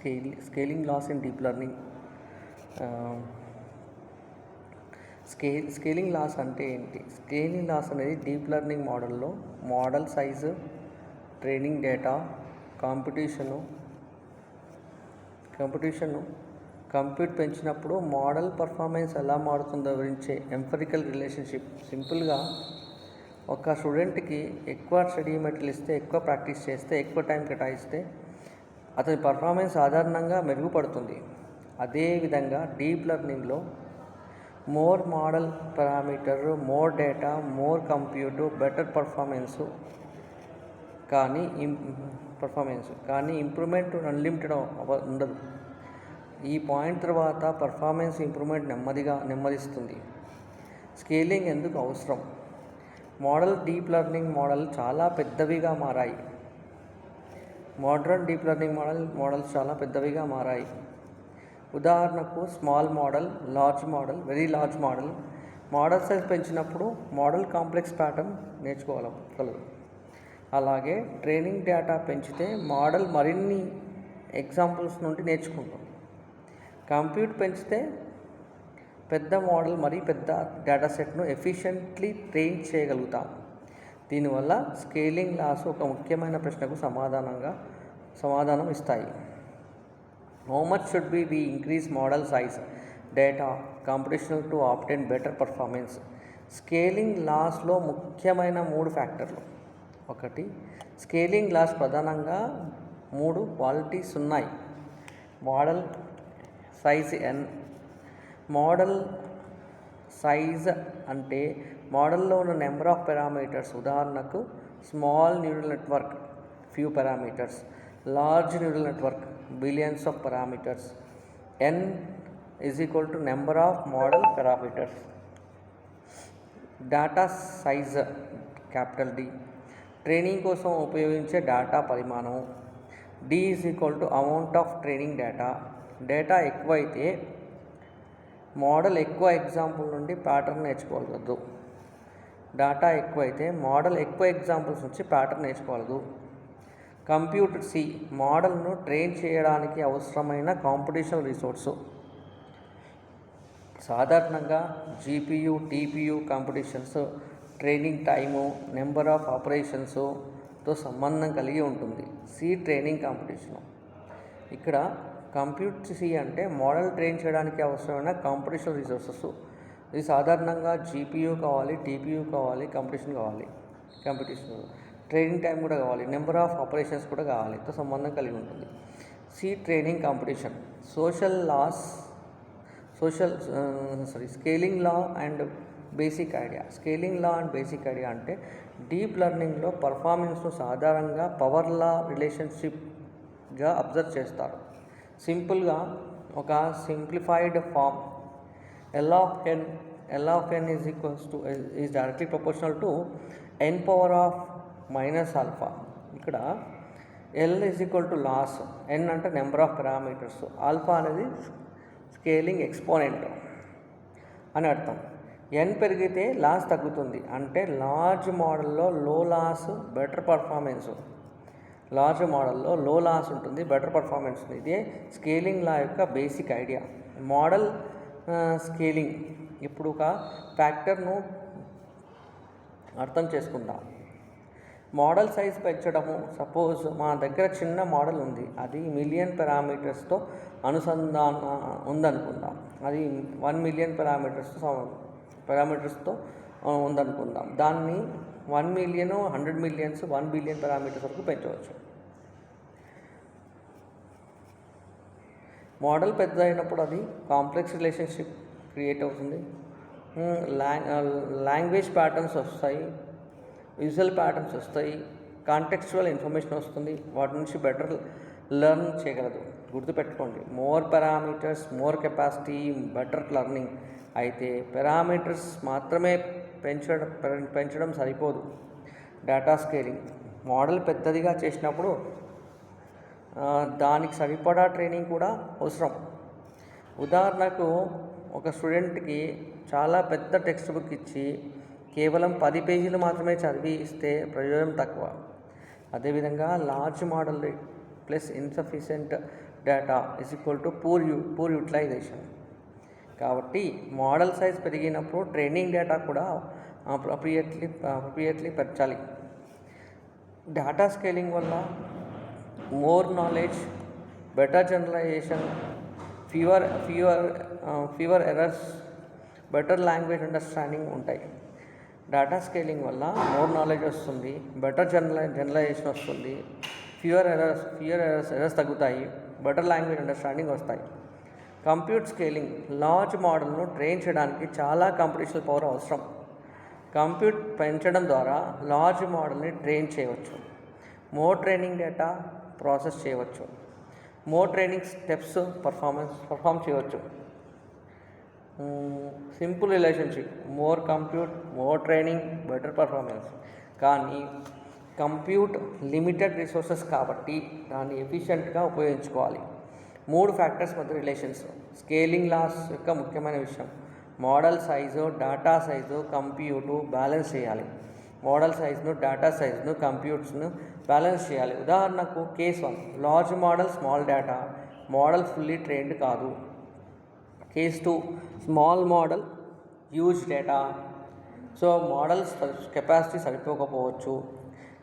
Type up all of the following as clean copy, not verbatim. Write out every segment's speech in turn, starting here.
Scaling laws in deep learning. Scaling laws అంటే ఏంటి? Scaling laws అనేది డీప్ లెర్నింగ్ మోడల్లో model size, training data, compute పెంచినప్పుడు model performance ఎలా మారుతుందో వివరించే ఎంఫరికల్ రిలేషన్షిప్. సింపుల్గా ఒక స్టూడెంట్కి ఎక్కువ స్టడీ మెటీరియల్ ఇస్తే, ఎక్కువ ప్రాక్టీస్ చేస్తే, ఎక్కువ టైం కేటాయిస్తే అతని పర్ఫార్మెన్స్ సాధారణంగా మెరుగుపడుతుంది. అదేవిధంగా డీప్ లెర్నింగ్లో more model parameter, more data, more compute, better performance. కానీ ఇంప్రూవ్మెంట్ అన్లిమిటెడ్ ఉండదు. ఈ పాయింట్ తర్వాత పర్ఫార్మెన్స్ ఇంప్రూవ్మెంట్ నెమ్మదిస్తుంది. స్కేలింగ్ ఎందుకు అవసరం? డీప్ లెర్నింగ్ మోడల్ చాలా పెద్దవిగా మారాయి. మోడర్న్ డీప్ లెర్నింగ్ మోడల్స్ చాలా పెద్దవిగా మారాయి. ఉదాహరణకు small model, large model, very large model. Model size పెంచినప్పుడు మోడల్ కాంప్లెక్స్ ప్యాటర్న్ నేర్చుకోగలదు. అలాగే ట్రైనింగ్ డేటా పెంచితే మోడల్ మరిన్ని ఎగ్జాంపుల్స్ నుండి నేర్చుకుంటుంది. కంప్యూట్ పెంచితే పెద్ద మోడల్ పెద్ద డేటా సెట్ను ఎఫిషియెంట్లీ ట్రైన్ చేయగలుగుతాం. దీనివల్ల స్కేలింగ్ లాస్ ఒక ముఖ్యమైన ప్రశ్నకు సమాధానం ఇస్తాయి. How much should we increase model size, data, computation to obtain better performance? Scaling లాస్లో ముఖ్యమైన 3 ఫ్యాక్టర్లు. 1. స్కేలింగ్ లాస్ ప్రధానంగా 3 క్వాలిటీస్ ఉన్నాయి. Model size n. Model size అంటే మోడల్లో ఉన్న నెంబర్ ఆఫ్ పారామీటర్స్. ఉదాహరణకు small neural network few parameters, large neural network billions of parameters. n = number of model parameters. Data size D. Training కోసం ఉపయోగించే data పరిమాణం. D = amount of training data. Data ఎక్కువైతే model ఎక్కువ example నుండి pattern నేర్చుకోగలదు. Data ఎక్కువైతే model ఎక్కువ examples నుంచి ప్యాటర్న్ నేర్చుకోగలదు. Compute C. మోడల్ను ట్రైన్ చేయడానికి అవసరమైన కంప్యూటేషనల్ రిసోర్సు. సాధారణంగా GPU, TPU computations training time, number of ఆపరేషన్స్తో సంబంధం కలిగి ఉంటుంది. C. Training computation. ఇక్కడ కంప్యూట్ C అంటే మోడల్ ట్రైన్ చేయడానికి అవసరమైన కంప్యూటేషనల్ రిసోర్సెస్. ఇది సాధారణంగా GPU కావాలి, TPU కావాలి, కంప్యూటేషన్ ట్రైనింగ్ టైం కూడా కావాలి, నెంబర్ ఆఫ్ ఆపరేషన్స్ కూడా కావాలి, తో సంబంధం కలిగి ఉంటుంది. C. Training computation. Scaling law and basic idea. Scaling law and basic idea అంటే డీప్ లెర్నింగ్లో పర్ఫార్మెన్స్ను సాధారణంగా పవర్ లా రిలేషన్షిప్గా అబ్జర్వ్ చేస్తారు. సింపుల్గా ఒక simplified form L of n is directly proportional to n power of minus alpha. ఇక్కడ L = loss, n అంటే నెంబర్ ఆఫ్ పారామీటర్స్, ఆల్ఫా అనేది స్కేలింగ్ ఎక్స్పోనెంట్ అని అర్థం. n పెరిగితే లాస్ తగ్గుతుంది. అంటే లార్జ్ మోడల్లో లో లాస్, బెటర్ పర్ఫార్మెన్స్. లార్జ్ మోడల్లో లో లాస్ ఉంటుంది, బెటర్ పర్ఫార్మెన్స్ ఉంది. ఇదే స్కేలింగ్ లా యొక్క బేసిక్ ఐడియా. Model scaling. ఇప్పుడు ఒక ఫ్యాక్టర్ను అర్థం చేసుకుందాం. మోడల్ సైజ్ పెంచడము. సపోజ్ మా దగ్గర చిన్న మోడల్ ఉంది, అది 1,000,000 పారామీటర్స్తో ఉందనుకుందాం. అది 1,000,000 పారామీటర్స్తో ఉందనుకుందాం. దాన్ని 1,000,000, 100 million, 1 billion పారామీటర్స్ వరకు పెంచవచ్చు. మోడల్ పెద్ద అయినప్పుడు అది కాంప్లెక్స్ రిలేషన్షిప్ క్రియేట్ అవుతుంది. లాంగ్వేజ్ ప్యాటర్న్స్ వస్తాయి, విజువల్ ప్యాటర్న్స్ వస్తాయి, కాంటెక్స్చువల్ ఇన్ఫర్మేషన్ వస్తుంది. వాటి నుంచి బెటర్ లెర్న్ చేయగలదు. గుర్తుపెట్టుకోండి, more parameters, more capacity, better learning. అయితే పారామీటర్స్ మాత్రమే పెంచడం సరిపోదు. Data scaling. మోడల్ పెద్దదిగా చేసినప్పుడు దానికి సరిపడా ట్రైనింగ్ కూడా అవసరం. ఉదాహరణకు ఒక స్టూడెంట్కి చాలా పెద్ద టెక్స్ట్ బుక్ ఇచ్చి కేవలం 10 పేజీలు మాత్రమే చదివి ఇస్తే ప్రయోజనం తక్కువ. అదేవిధంగా large model plus insufficient data is equal to poor utilization. కాబట్టి మోడల్ సైజ్ పెరిగినప్పుడు ట్రైనింగ్ డేటా కూడా అప్రోప్రియేట్లీ పెంచాలి. డేటా స్కేలింగ్ వల్ల more knowledge, better generalization, fewer errors, better language understanding ఉంటాయి. డేటా స్కేలింగ్ వల్ల మోర్ నాలెడ్జ్ వస్తుంది, బెటర్ జనరలైజేషన్ వస్తుంది, fewer errors తగ్గుతాయి, బెటర్ లాంగ్వేజ్ అండర్స్టాండింగ్ వస్తాయి. కంప్యూట్ స్కేలింగ్ లార్జ్ మోడల్ను ట్రైన్ చేయడానికి చాలా కంప్యూటేషనల్ పవర్ అవసరం. కంప్యూట్ పెంచడం ద్వారా లార్జ్ మోడల్ని ట్రైన్ చేయవచ్చు. మోర్ ట్రైనింగ్ డేటా ప్రాసెస్ చేయవచ్చు. మోర్ ట్రైనింగ్ స్టెప్స్ పర్ఫామ్ చేయవచ్చు. Simple relationship, more compute, more training, better performance. కానీ కంప్యూట్ లిమిటెడ్ రిసోర్సెస్ కాబట్టి దాన్ని ఎఫిషియెంట్గా ఉపయోగించుకోవాలి. 3 ఫ్యాక్టర్స్ మధ్య రిలేషన్స్. స్కేలింగ్ లాస్ యొక్క ముఖ్యమైన విషయం model size, data size, compute balance చేయాలి. మోడల్ సైజును, డేటా సైజును, కంప్యూట్స్ను బ్యాలెన్స్ చేయాలి. ఉదాహరణకు case 1 large model, small data, model fully trained కాదు. Case 2 small model, huge data, so models capacity సరిపోకపోవచ్చు.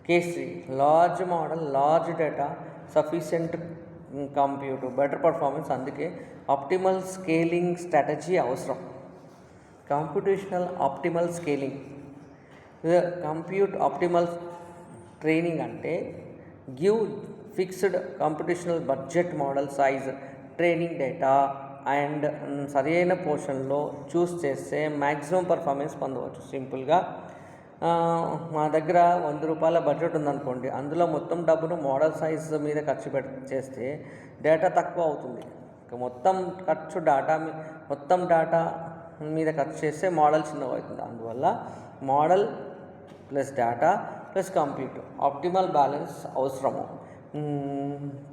Case 3 large model, large data, sufficient compute, better performance. అందుకే optimal scaling strategy అవసరం. Computational optimal scaling, compute optimal training అంటే give fixed computational budget, model size, training data and సరైన పోర్షన్లో చూస్ చేస్తే maximum performance పొందవచ్చు. సింపుల్గా మా దగ్గర 100 రూపాయల బడ్జెట్ ఉందనుకోండి, అందులో మొత్తం డబ్బును మోడల్ సైజ్ మీద ఖర్చు చేస్తే డేటా తక్కువ అవుతుంది. మొత్తం డేటా మీద ఖర్చు చేస్తే మోడల్ చిన్నగా అవుతుంది. అందువల్ల model plus data plus compute optimal balance అవసరము.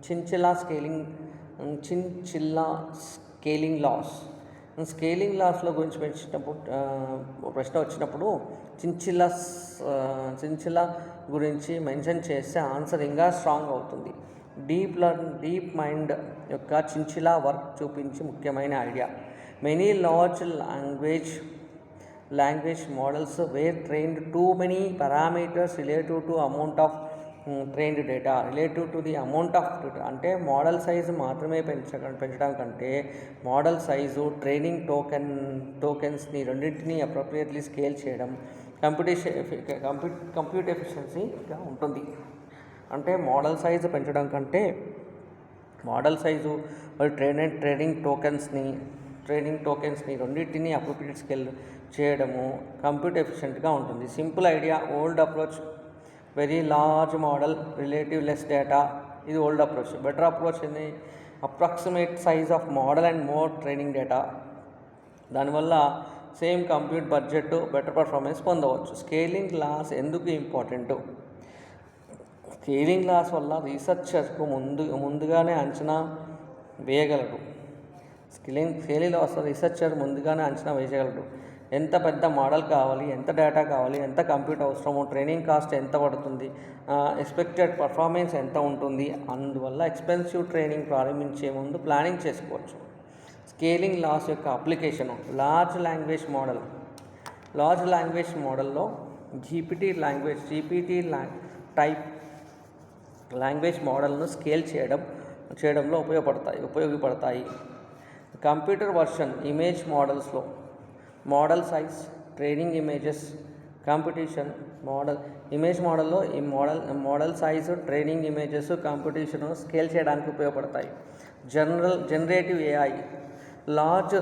Chinchilla scaling laws. స్కేలింగ్ లాస్లో గురించి ప్రశ్న వచ్చినప్పుడు చించిల్లా గురించి మెన్షన్ చేస్తే ఆన్సర్ ఇంకా స్ట్రాంగ్ అవుతుంది. డీప్ మైండ్ యొక్క చించిల్లా వర్క్ చూపించి ముఖ్యమైన idea. Many large language models were trained too many parameters relative to amount of trained data. Relative to the amount of data అంటే మోడల్ సైజు మాత్రమే పెంచడం కంటే మోడల్ సైజు, ట్రైనింగ్ టోకెన్స్ని రెండింటినీ అప్రోప్రియేట్లీ స్కేల్ చేయడం కంప్యూట్ ఎఫిషియన్సీగా ఉంటుంది. అంటే మోడల్ సైజు పెంచడం కంటే మోడల్ సైజు మరియు ట్రైనింగ్ టోకెన్స్ని రెండింటినీ అప్రోప్రియేట్ స్కేల్ చేయడము కంప్యూట్ ఎఫిషియెంట్గా ఉంటుంది. Simple idea. Old approach very large model, relative less data, ఇది ఓల్డ్ అప్రోచ్. బెటర్ అప్రోచ్ ఇది approximate size of model and more training data. దానివల్ల same compute budget, better performance పొందవచ్చు. Scaling laws ఎందుకు important? Scaling laws వల్ల రీసెర్చర్కు ముందుగానే అంచనా వేయగలడు. Scaling loss researcher ముందుగానే అంచనా వేయగలడు. ఎంత పెద్ద మోడల్ కావాలి, ఎంత డేటా కావాలి, ఎంత కంప్యూట్ అవసరమో, ట్రైనింగ్ కాస్ట్ ఎంత పడుతుంది, ఎక్స్పెక్టెడ్ పర్ఫార్మెన్స్ ఎంత ఉంటుంది. అందువల్ల ఎక్స్పెన్సివ్ ట్రైనింగ్ ప్రారంభించే ముందు ప్లానింగ్ చేసుకోవచ్చు. స్కేలింగ్ లాస్ యొక్క అప్లికేషను. లార్జ్ లాంగ్వేజ్ మోడల్లో జీపీటీ టైప్ లాంగ్వేజ్ మోడల్ను స్కేల్ చేయడంలో ఉపయోగపడతాయి. కంప్యూటర్ వర్షన్ ఇమేజ్ మోడల్స్లో model size, training images, computation. Image మోడల్లో ఈ model size, training images, computation scale చేయడానికి ఉపయోగపడతాయి. Generative AI large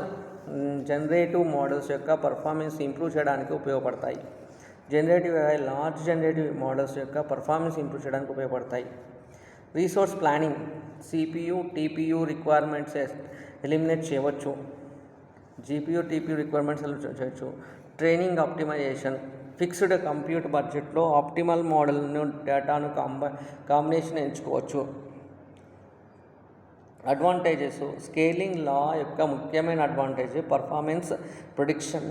generative models యొక్క పర్ఫార్మెన్స్ ఇంప్రూవ్ చేయడానికి ఉపయోగపడతాయి. లార్జ్ జనరేటివ్ మోడల్స్ యొక్క పర్ఫార్మెన్స్ ఇంప్రూవ్ చేయడానికి ఉపయోగపడతాయి. Resource planning. CPU, TPU requirements eliminate చేయవచ్చు. GPU, TPU రిక్వైర్మెంట్స్ చేయవచ్చు. Training optimisation. ఫిక్స్డ్ కంప్యూట్ బడ్జెట్లో ఆప్టిమల్ మోడల్ను, డేటాను కాంబినేషన్ ఎంచుకోవచ్చు. అడ్వాంటేజెస్. స్కేలింగ్ లా యొక్క ముఖ్యమైన అడ్వాంటేజ్ పర్ఫార్మెన్స్ ప్రిడిక్షన్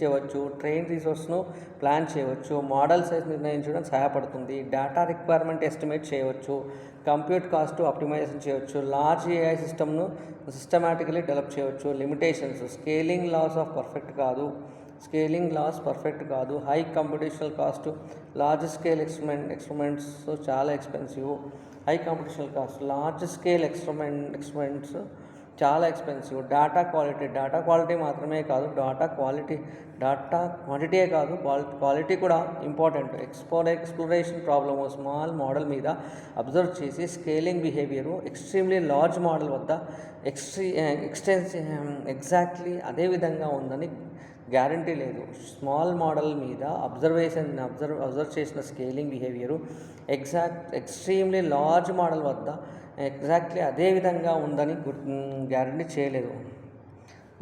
చేయవచ్చు, ట్రైన్ రిసోర్స్ను ప్లాన్ చేయవచ్చు, మోడల్ సైజ్ నిర్ణయించడం సహాయపడుతుంది, డేటా రిక్వైర్మెంట్ ఎస్టిమేట్ చేయవచ్చు, కంప్యూట్ కాస్ట్ ఆప్టిమైజేషన్ చేయవచ్చు, లార్జ్ ఏఐ సిస్టమ్ను సిస్టమాటికలీ డెవలప్ చేయవచ్చు. లిమిటేషన్స్. స్కేలింగ్ లాస్ పర్ఫెక్ట్ కాదు. High computational cost, large scale experiments చాలా expensive. High computational cost, large scale experiments చాలా ఎక్స్పెన్సివ్. డేటా క్వాలిటీ మాత్రమే కాదు, డేటా క్వాంటిటీయే కాదు, క్వాలిటీ కూడా important. Exploration problem. Small model మీద అబ్జర్వ్ చేసి scaling behaviour extremely large model వద్ద ఎగ్జాక్ట్లీ అదే విధంగా ఉందని గ్యారంటీ లేదు. స్మాల్ మోడల్ మీద అబ్జర్వ్ చేసిన scaling behaviour extremely large model వద్ద ఎగ్జాక్ట్లీ అదే విధంగా ఉందని గ్యారంటీ చేయలేదు.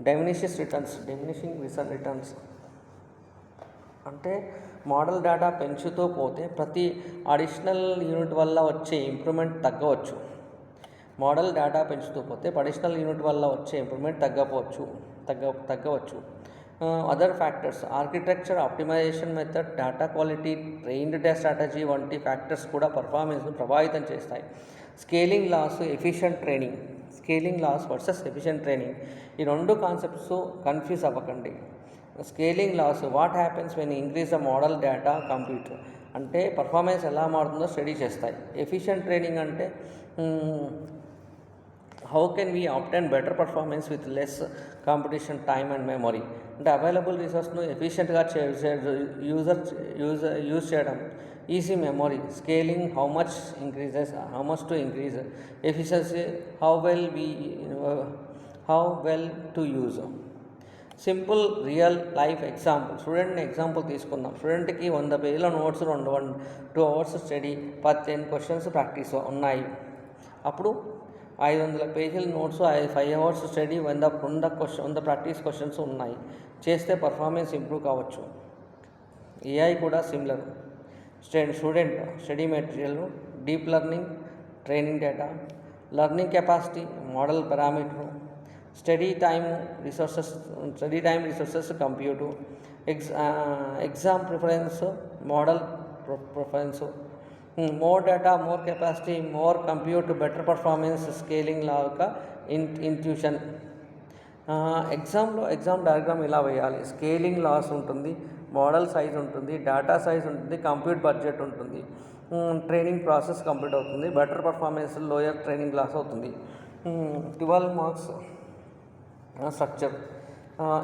డిమినిషింగ్ రిటర్న్స్ అంటే మోడల్ డేటా పెంచుతూ పోతే ప్రతి అడిషనల్ యూనిట్ వల్ల వచ్చే ఇంప్రూవ్మెంట్ తగ్గవచ్చు. తగ్గవచ్చు. Other factors. Architecture, optimisation method, data quality, training strategy వంటి ఫ్యాక్టర్స్ కూడా పర్ఫార్మెన్స్ను ప్రభావితం చేస్తాయి. Scaling laws versus efficient training. ఈ రెండు కాన్సెప్ట్స్ కన్ఫ్యూజ్ అవ్వకండి. Scaling laws, what happens when increase the model data compute అంటే పర్ఫార్మెన్స్ ఎలా మారుతుందో స్టడీ చేస్తాయి. ఎఫిషియెంట్ ట్రైనింగ్ అంటే how can we obtain better performance with less competition, time and memory అంటే available రిసోర్స్ను ఎఫిషియెంట్గా యూజ్ చేయడం. Easy memory. Scaling, how much to increase efficiency, how well to use. Simple real life example. స్టూడెంట్ని example తీసుకుందాం. స్టూడెంట్కి 100 పేజీల notes, 2 hours study, 10 questions practice ఉన్నాయి. అప్పుడు 500 పేజీల notes, 5 hours study, 100 practice questions ఉన్నాయి. చేస్తే పర్ఫార్మెన్స్ ఇంప్రూవ్ కావచ్చు. ఏఐ కూడా similar. Student study material, deep learning, training data, learning capacity, model parameter, study time resources, compute, exam preference, model preference, more data, more capacity, more compute, better performance. Scaling లాగా intuition. Exam diagram ఇలా వేయాలి. Scaling loss ఉంటుంది, model size ఉంటుంది, data size ఉంటుంది, compute budget ఉంటుంది, training process complete అవుతుంది, better performance, lower training loss అవుతుంది. 12 marks structure.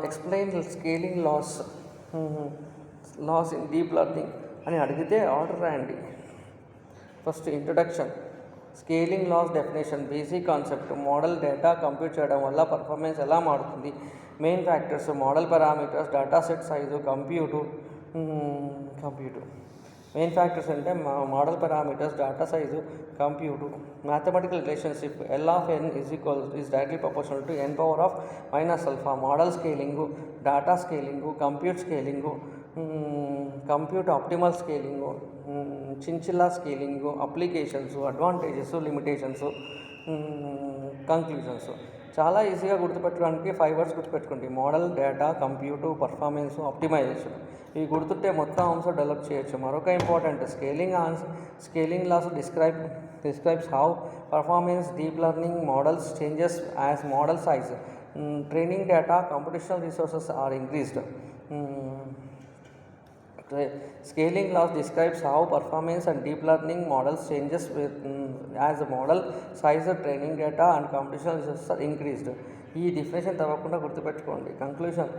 Explain scaling laws in deep learning అని అడిగితే ఆర్డర్ రాయండి. First introduction. Scaling laws definition. Basic concept. Model data compute చేయడం వల్ల performance ఎలా మారుతుంది. Main factors, model parameters, data set size, compute. Main factors అంటే model parameters, data size, compute. Mathematical relationship. L(n) is directly proportional to n power of minus alpha. Model scaling, data scaling, compute scaling, compute optimal scaling, Chinchilla scaling, applications, advantages, limitations, conclusions. చాలా ఈజీగా గుర్తుపెట్టడానికి 5 words గుర్తుపెట్టుకోండి. Model, data, compute, performance, optimization. ఇవి గుర్తుంటే మొత్తం answer develop చేయొచ్చు. మరొక important. Scaling laws describes how performance deep learning models changes as model size, training data, computational resources are increased. Scaling laws describes how performance and deep learning models changes as model size, training data and computational resources are increased. ఈ definition తప్పకుండా గుర్తుపెట్టుకోండి. Conclusion.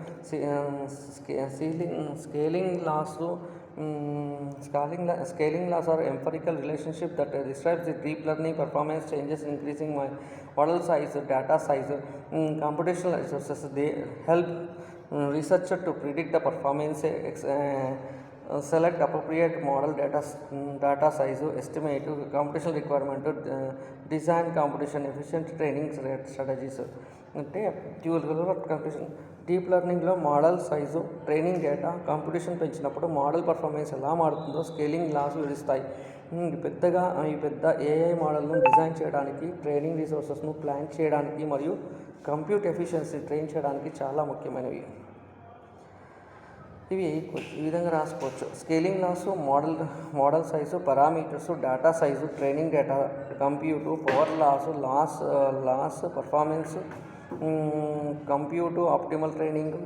Scaling laws are empirical relationship that describes the deep learning performance changes, increasing model size, data size, computational resources. They help researcher to predict the performance, select appropriate model data size, estimate computational requirement, design computational efficient training strategies. అంటే conclusion. Deep లెర్నింగ్లో model size, training data, computation పెంచినప్పుడు model performance ఎలా మారుతుందో scaling loss వివరిస్తాయి. ఈ పెద్ద AI మోడల్ను design చేయడానికి, ట్రైనింగ్ రిసోర్సెస్ను ప్లాన్ చేయడానికి మరియు కంప్యూట్ ఎఫిషియన్సీ ట్రైన్ చేయడానికి చాలా ముఖ్యమైనవి. ఇవి ఈ విధంగా రాసుకోవచ్చు. Scaling laws, model size, parameters, data size, training data, compute, power laws performance, compute, optimal training,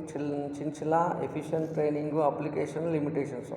Chinchilla, efficient training, application limitations.